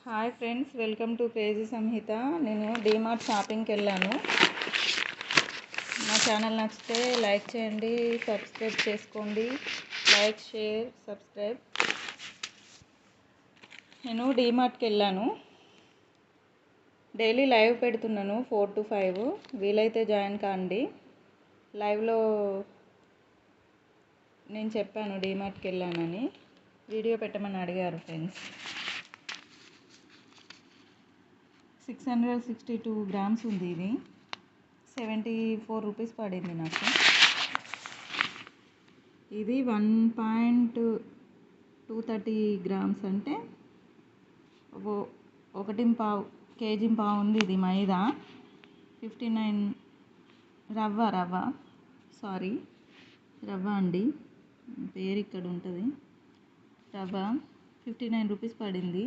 Hi friends, welcome to crazy Samhita. నేను డీమార్ట్ షాపింగ్కి వెళ్ళాను. మా ఛానల్ నచ్చితే లైక్ చేయండి, సబ్స్క్రైబ్ చేసుకోండి. Like, share, subscribe. నేను డీమార్ట్కి వెళ్ళాను. డైలీ లైవ్ పెడుతున్నాను 4 to 5. వీలైతే జాయిన్ కాండి. లైవ్లో నేను చెప్పాను డీమార్ట్కి వెళ్ళానని. వీడియో పెట్టమని అడిగారు ఫ్రెండ్స్. 662 గ్రామ్స్ ఉంది. ఇది 74 రూపీస్ పడింది నాకు. ఇది 1.230 గ్రామ్స్ అంటే 1.5 కేజీ ఉంది. ఇది మైదా. 59 రవ్వ అండి, పేరు ఇక్కడ ఉంటుంది. రవ్వ 59 రూపీస్ పడింది.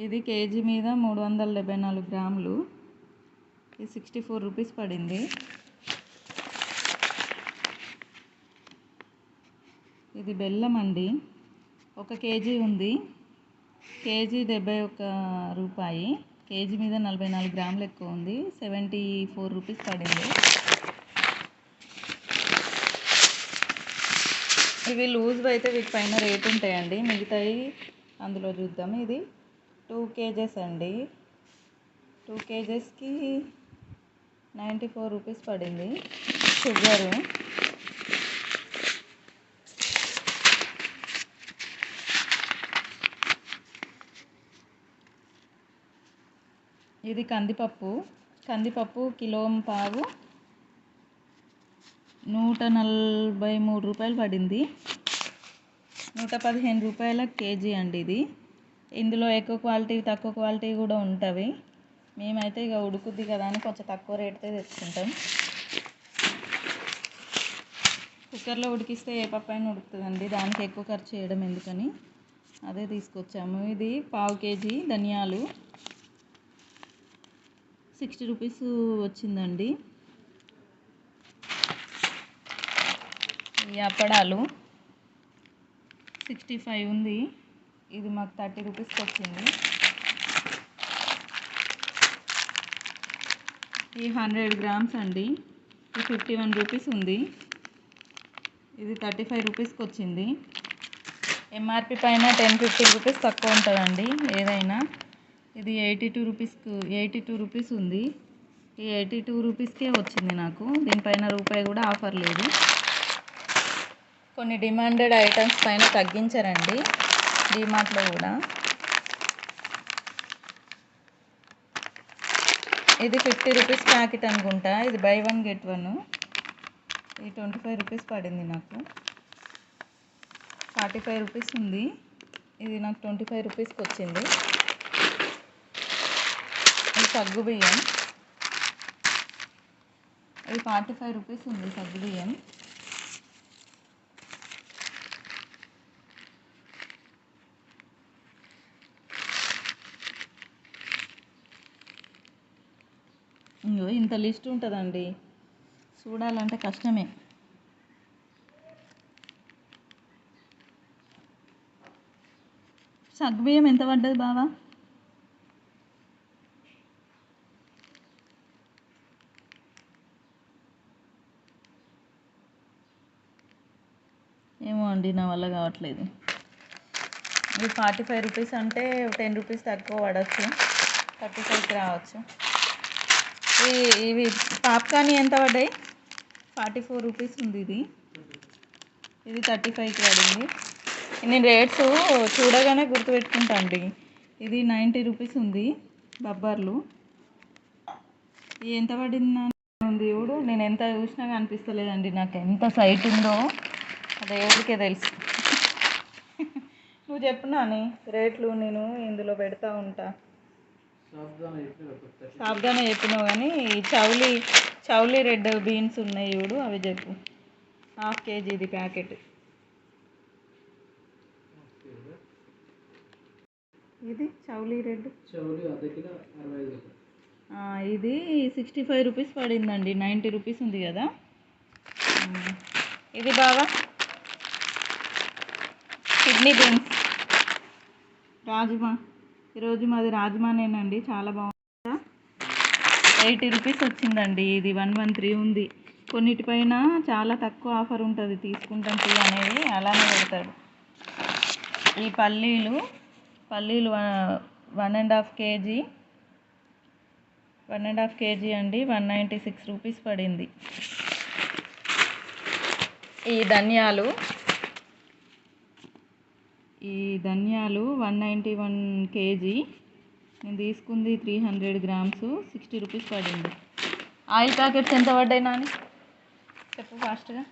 ఇది కేజీ మీద 374 గ్రాములు. ఇది 64 రూపీస్ పడింది. ఇది బెల్లం అండి, 1 కేజీ ఉంది. కేజీ 71 రూపాయి. కేజీ మీద 44 గ్రాములు ఎక్కువ ఉంది. 74 రూపీస్ పడింది. ఇవి లూజ్ అయితే వీటి పైన రేట్ ఉంటాయండి, మిగతాయి అందులో చూద్దాం. ఇది 2 కేజెస్ అండి. 2 కేజెస్కి 94 రూపీస్ పడింది. షుగరు ఇది కందిపప్పు 1.5 కిలో 143 రూపాయలు పడింది. 115 రూపాయల కేజీ అండి ఇది. ఇందులో ఎక్కువ క్వాలిటీ, తక్కువ క్వాలిటీ కూడా ఉంటుంది. మేమైతే ఇక ఉడుకుద్ది కదా అని కొంచెం తక్కువ రేటుతో తెచ్చుకుంటాం. కుక్కర్లో ఉడికిస్తే ఏ పప్పు అయినా ఉడుకుతుందండి, దానికి ఎక్కువ ఖర్చు చేయడం ఎందుకని అదే తీసుకొచ్చాము. ఇది 1/2 కేజీ ధనియాలు 60 రూపీస్ వచ్చిందండి. ఈ అప్పడాలు 65 ఉంది. ఇది మాకు 30 రూపీస్కి వచ్చింది. ఈ 100 గ్రామ్స్ అండి, ఇది 51 రూపీస్ ఉంది. ఇది 35 రూపీస్కి వచ్చింది. ఎంఆర్పి పైన 10-15 రూపీస్ తక్కువ ఉంటుందండి ఏదైనా. ఇది 82 రూపీస్ ఉంది. ఈ 82 రూపీస్కే వచ్చింది నాకు. దీనిపైన రూపాయి కూడా ఆఫర్ లేదు. కొన్ని డిమాండెడ్ ఐటమ్స్ పైన తగ్గించారండి డీమార్ట్లో కూడా. ఇది 50 రూపీస్ ప్యాకెట్ అనుకుంటా. ఇది బై 1 get 1. ఇది 25 రూపీస్ పడింది నాకు. 45 రూపీస్ ఉంది. ఇది నాకు 25 రూపీస్కి వచ్చింది. ఇది సగ్గు బియ్యం, ఇది 45 రూపీస్ ఉంది సగ్గు బియ్యం. ఇంత లిస్ట్ ఉంటుందండి, చూడాలంటే కష్టమే. సగ్గుబియ్యం ఎంత పడ్డది బావా? ఏమో అండి, నా వల్ల కావట్లేదు. ఇది 45 రూపీస్ అంటే 10 రూపీస్ తక్కువ పడవచ్చు, 35కి రావచ్చు. ఇవి పాప్కార్న్ ఎంత పడ్డాయి? 44 రూపీస్ ఉంది. ఇది 35కి పడింది. నేను రేట్స్ చూడగానే గుర్తుపెట్టుకుంటా అండి. ఇది 90 రూపీస్ ఉంది బబ్బర్లు. ఇది ఎంత పడింది ఉంది చూడు. నేను ఎంత చూసినా కనిపిస్తలేదండి, నాకు ఎంత సైట్ ఉందో దేవుడికే తెలుసు. నువ్వు చెప్పు నాని రేట్లు, నేను ఇందులో పెడతా ఉంటా. సాఫ్గానే చెప్పినావు కానీ చౌలీ రెడ్ బీన్స్ ఉన్నాయి చూడు, అవి చెప్పు. 1/2 కేజీ ఇది ప్యాకెట్. ఇది చౌలీ రెడ్, ఇది 65 రూపీస్ పడిందండి. 90 రూపీస్ ఉంది కదా. ఇది బాగా కిడ్నీ బీన్స్, రాజ్మా. ఈరోజు మాది రాజ్మానేనండి, చాలా బాగుంది. 80 రూపీస్ వచ్చిందండి. ఇది 113 ఉంది. కొన్నిటిపైన చాలా తక్కువ ఆఫర్ ఉంటుంది, తీసుకుంటాం ఫ్రీ అనేది అలానే పెడతాడు. ఈ పల్లీలు 1.5 కేజీ 1.5 కేజీ అండి, 196 రూపీస్ పడింది. ఈ ధనియాలు 191 కేజీ, నేను తీసుకుంది 300 గ్రామ్స్, 60 రూపీస్ పడింది. ఆయిల్ ప్యాకెట్స్ ఎంత పడ్డాయి నాని చెప్పు ఫాస్ట్గా.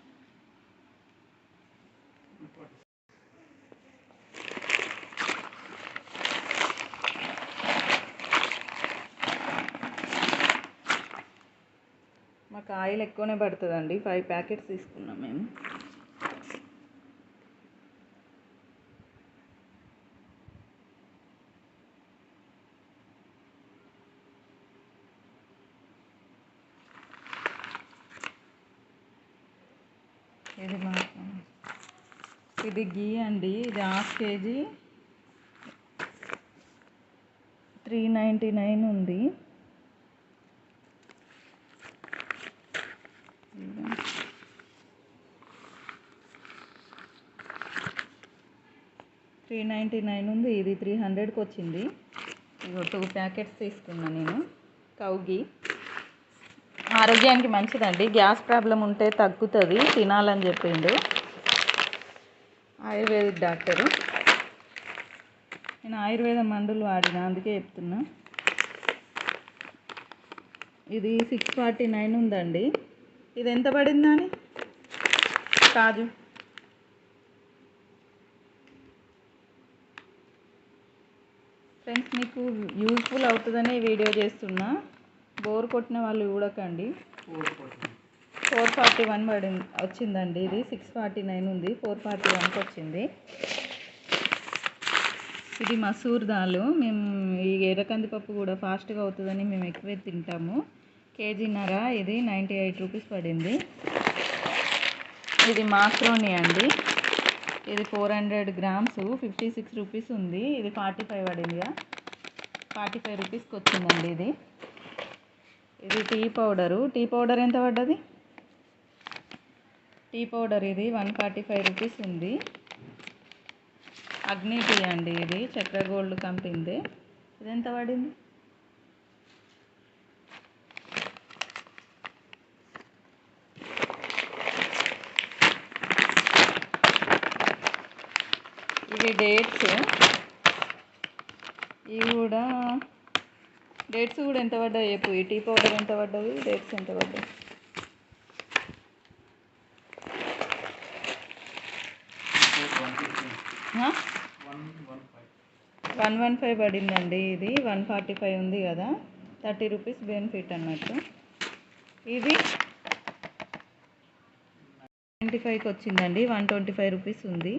మాకు ఆయిల్ ఎక్కువనే పడుతుందండి, 5 ప్యాకెట్స్ తీసుకున్నాం మేము. ఇది గీ అండి, ఇది 1/2 కేజీ 399 ఉంది. $399 ఉంది. ఇది 300కి వచ్చింది. ఇగో 2 ప్యాకెట్స్ తీసుకున్నా నేను. కౌగి ఆరోగ్యానికి మంచిదండి, గ్యాస్ ప్రాబ్లం ఉంటే తగ్గుతుంది, తినాలని చెప్పిండు ఆయుర్వేదిక్ డాక్టరు. నేను ఆయుర్వేద మందులు వాడిన, అందుకే చెప్తున్నా. ఇది 649 ఉందండి. ఇది ఎంత పడిందని కాజు. ఫ్రెండ్స్, మీకు యూజ్ఫుల్ అవుతుందని వీడియో చేస్తున్నా, బోర్ కొట్టిన వాళ్ళు చూడకండి. 441 వచ్చిందండి. ఇది 649 ఉంది, 441కి వచ్చింది. ఇది మసూర్ దాల్. మేము ఈ ఎర్రకందిపప్పు కూడా ఫాస్ట్గా అవుతుందని మేము ఎక్కువే తింటాము. 1.5 కేజీ ఇది 98 రూపీస్ పడింది. ఇది మాక్రోని అండి, ఇది 400 గ్రామ్స్ 56 రూపీస్ ఉంది. ఇది 45 పడిందిగా, 45 రూపీస్కి వచ్చిందండి. ఇది టీ పౌడర్ ఎంత పడ్డది? టీ పౌడర్ ఇది 145 రూపీస్ ఉంది. అగ్ని టీ అండి, ఇది చక్ర గోల్డ్ కంపెనీదే. ఇది ఎంత పడింది? ఇవి డేట్స్. ఇవి కూడా డేట్స్ కూడా ఎంత పడ్డాయి చెప్పు. ఈ టీ పౌడర్ ఎంత పడ్డది, డేట్స్ ఎంత పడ్డాయి? 115 పడిందండి. ఇది 145 ఉంది కదా, 30 రూపీస్ బెనిఫిట్ అన్నట్టు. ఇది 95కి వచ్చిందండి, 125 రూపీస్ ఉంది.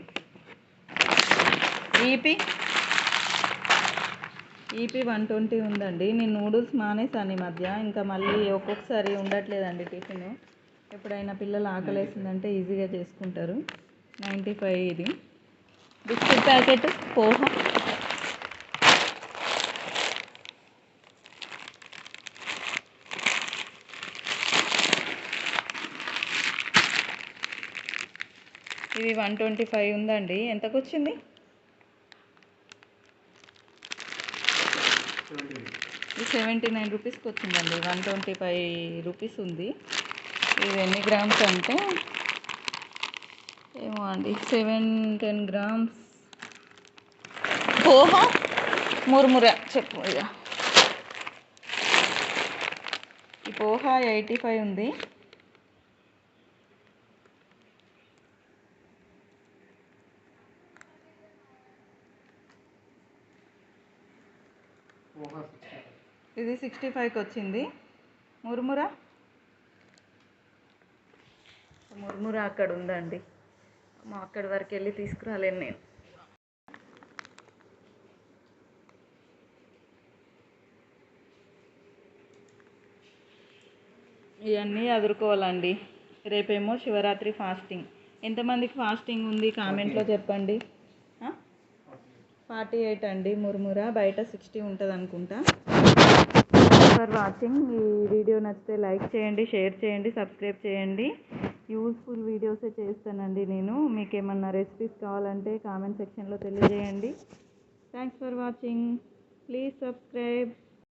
ఈపీ 120 ఉందండి. నేను నూడిల్స్ మానేసాను ఈ మధ్య, ఇంకా మళ్ళీ ఒక్కొక్కసారి ఉండట్లేదండి టిఫిన్. ఎప్పుడైనా పిల్లలు ఆకలేసిందంటే ఈజీగా చేసుకుంటారు. 95 ఇది. బిస్కెట్ ప్యాకెట్ పోహా ఇది 125 ఉందండి. ఎంతకు వచ్చింది? ఇది 79 రూపీస్కి వచ్చిందండి. 125 రూపీస్ ఉంది. ఇది ఎన్ని గ్రామ్స్ అంటే ఏమో అండి, 7-10 గ్రామ్స్. పోహా మురుముర చెప్పు. ఇక ఈ పోహా 85 ఉంది. ఇది 65కి వచ్చింది. మురుముర అక్కడ ఉందండి, అక్కడి వరకు వెళ్ళి తీసుకురాలేను నేను. ఇవన్నీ అదురుకోవాలండి. రేపేమో శివరాత్రి ఫాస్టింగ్. ఎంతమందికి ఫాస్టింగ్ ఉంది కామెంట్లో చెప్పండి. 48 అండి మురుముర, బయట 60 ఉంటుంది అనుకుంటా. For watching. ఈ వీడియో నచ్చితే లైక్ చేయండి, షేర్ చేయండి, సబ్స్క్రైబ్ చేయండి. యూస్ఫుల్ వీడియోసే చేస్తానండి నేను. మీకు ఏమన్నా రెసిపీస్ కావాలంటే కామెంట్ సెక్షన్లో తెలియజేయండి. Thanks for watching. Please subscribe.